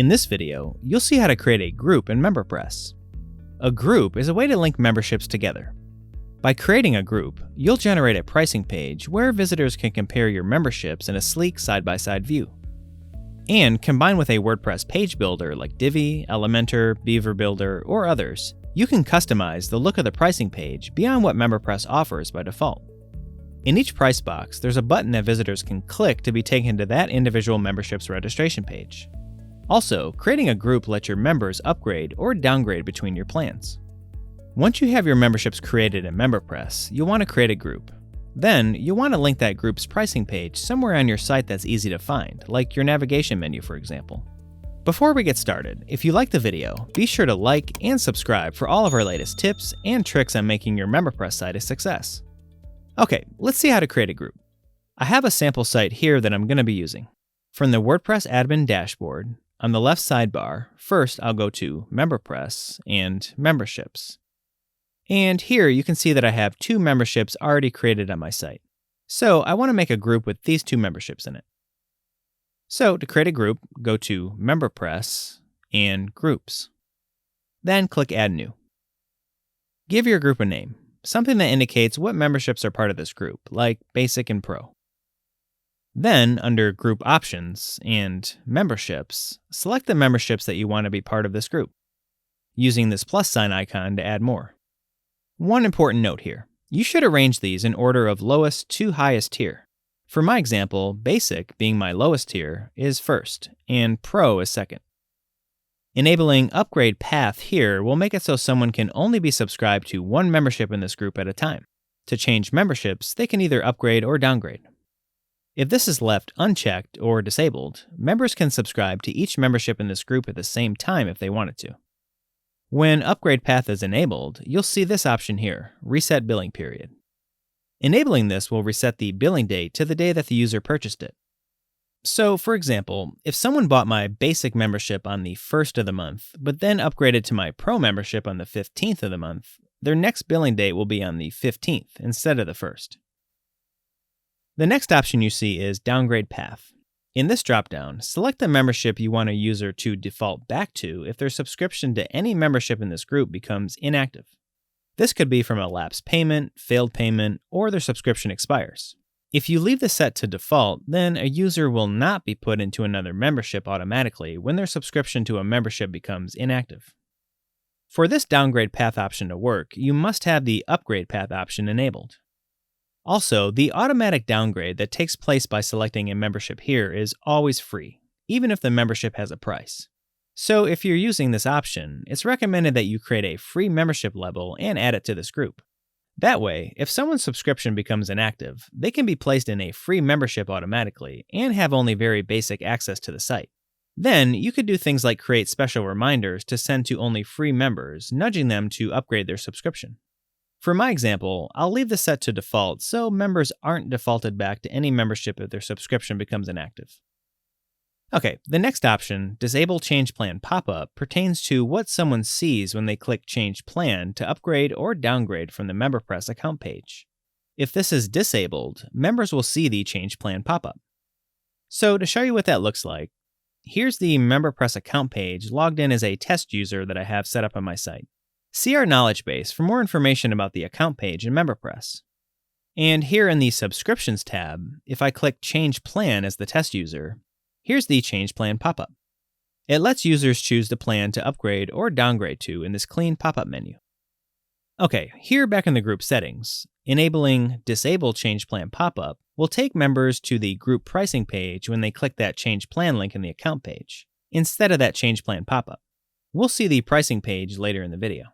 In this video, you'll see how to create a group in MemberPress. A group is a way to link memberships together. By creating a group, you'll generate a pricing page where visitors can compare your memberships in a sleek side-by-side view. And combined with a WordPress page builder like Divi, Elementor, Beaver Builder, or others, you can customize the look of the pricing page beyond what MemberPress offers by default. In each price box, there's a button that visitors can click to be taken to that individual membership's registration page. Also, creating a group lets your members upgrade or downgrade between your plans. Once you have your memberships created in MemberPress, you'll want to create a group. Then, you'll want to link that group's pricing page somewhere on your site that's easy to find, like your navigation menu, for example. Before we get started, if you liked the video, be sure to like and subscribe for all of our latest tips and tricks on making your MemberPress site a success. Okay, let's see how to create a group. I have a sample site here that I'm going to be using. From the WordPress admin dashboard, on the left sidebar, first I'll go to MemberPress and Memberships. And here you can see that I have 2 memberships already created on my site. So I want to make a group with these 2 memberships in it. So to create a group, go to MemberPress and Groups. Then click Add New. Give your group a name, something that indicates what memberships are part of this group, like Basic and Pro. Then, under Group Options and Memberships, select the memberships that you want to be part of this group, using this plus sign icon to add more. One important note here, you should arrange these in order of lowest to highest tier. For my example, Basic, being my lowest tier, is first, and Pro is second. Enabling Upgrade Path here will make it so someone can only be subscribed to one membership in this group at a time. To change memberships, they can either upgrade or downgrade. If this is left unchecked or disabled, members can subscribe to each membership in this group at the same time if they wanted to. When Upgrade Path is enabled, you'll see this option here, Reset Billing Period. Enabling this will reset the billing date to the day that the user purchased it. So, for example, if someone bought my Basic membership on the 1st of the month, but then upgraded to my Pro membership on the 15th of the month, their next billing date will be on the 15th instead of the 1st. The next option you see is Downgrade Path. In this dropdown, select the membership you want a user to default back to if their subscription to any membership in this group becomes inactive. This could be from a lapsed payment, failed payment, or their subscription expires. If you leave this set to default, then a user will not be put into another membership automatically when their subscription to a membership becomes inactive. For this Downgrade Path option to work, you must have the Upgrade Path option enabled. Also, the automatic downgrade that takes place by selecting a membership here is always free, even if the membership has a price. So if you're using this option, it's recommended that you create a free membership level and add it to this group. That way, if someone's subscription becomes inactive, they can be placed in a free membership automatically and have only very basic access to the site. Then, you could do things like create special reminders to send to only free members, nudging them to upgrade their subscription. For my example, I'll leave this set to default so members aren't defaulted back to any membership if their subscription becomes inactive. Okay, the next option, Disable Change Plan Pop-up, pertains to what someone sees when they click Change Plan to upgrade or downgrade from the MemberPress account page. If this is disabled, members will see the Change Plan pop-up. So to show you what that looks like, here's the MemberPress account page logged in as a test user that I have set up on my site. See our knowledge base for more information about the account page in MemberPress. And here in the Subscriptions tab, if I click Change Plan as the test user, here's the Change Plan pop-up. It lets users choose the plan to upgrade or downgrade to in this clean pop-up menu. Okay, here back in the group settings, enabling Disable Change Plan pop-up will take members to the group pricing page when they click that Change Plan link in the account page, instead of that Change Plan pop-up. We'll see the pricing page later in the video.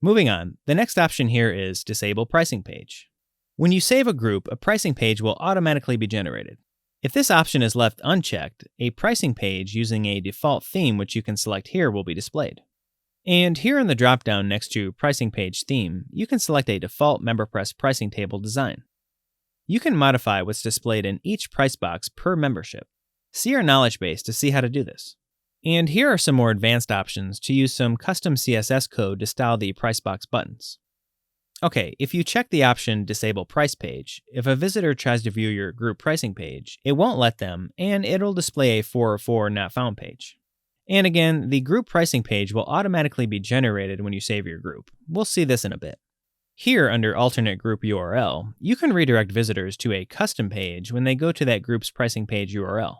Moving on, the next option here is Disable Pricing Page. When you save a group, a pricing page will automatically be generated. If this option is left unchecked, a pricing page using a default theme which you can select here will be displayed. And here in the dropdown next to Pricing Page Theme, you can select a default MemberPress pricing table design. You can modify what's displayed in each price box per membership. See our knowledge base to see how to do this. And here are some more advanced options to use some custom CSS code to style the price box buttons. Okay, if you check the option Disable Price Page, if a visitor tries to view your group pricing page, it won't let them, and it'll display a 404 not found page. And again, the group pricing page will automatically be generated when you save your group. We'll see this in a bit. Here, under Alternate Group URL, you can redirect visitors to a custom page when they go to that group's pricing page URL.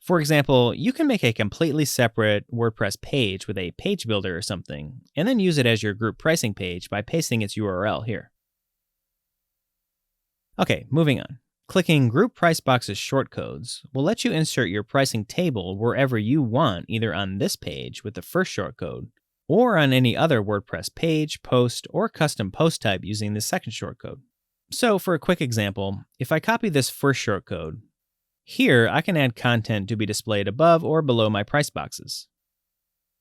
For example, you can make a completely separate WordPress page with a page builder or something, and then use it as your group pricing page by pasting its URL here. Okay, moving on. Clicking Group Price Boxes Shortcodes will let you insert your pricing table wherever you want, either on this page with the first shortcode, or on any other WordPress page, post, or custom post type using the second shortcode. So for a quick example, if I copy this first shortcode, here I can add content to be displayed above or below my price boxes.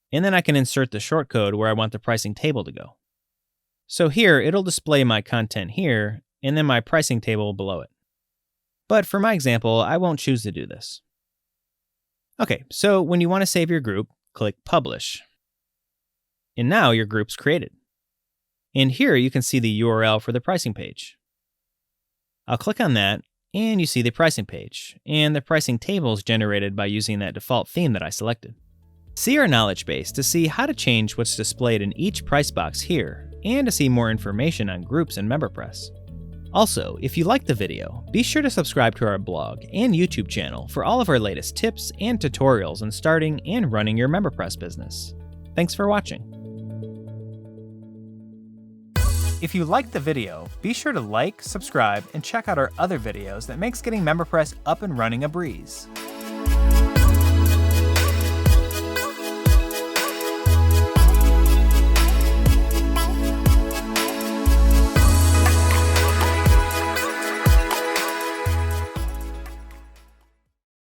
And then I can insert the shortcode where I want the pricing table to go. So here it'll display my content here, and then my pricing table below it. But for my example, I won't choose to do this. Okay, so when you want to save your group, click Publish. And now your group's created. And here you can see the URL for the pricing page. I'll click on that, and you see the pricing page, and the pricing table is generated by using that default theme that I selected. See our knowledge base to see how to change what's displayed in each price box here, and to see more information on groups in MemberPress. Also, if you liked the video, be sure to subscribe to our blog and YouTube channel for all of our latest tips and tutorials on starting and running your MemberPress business. Thanks for watching. If you liked the video, be sure to like, subscribe, and check out our other videos that makes getting MemberPress up and running a breeze.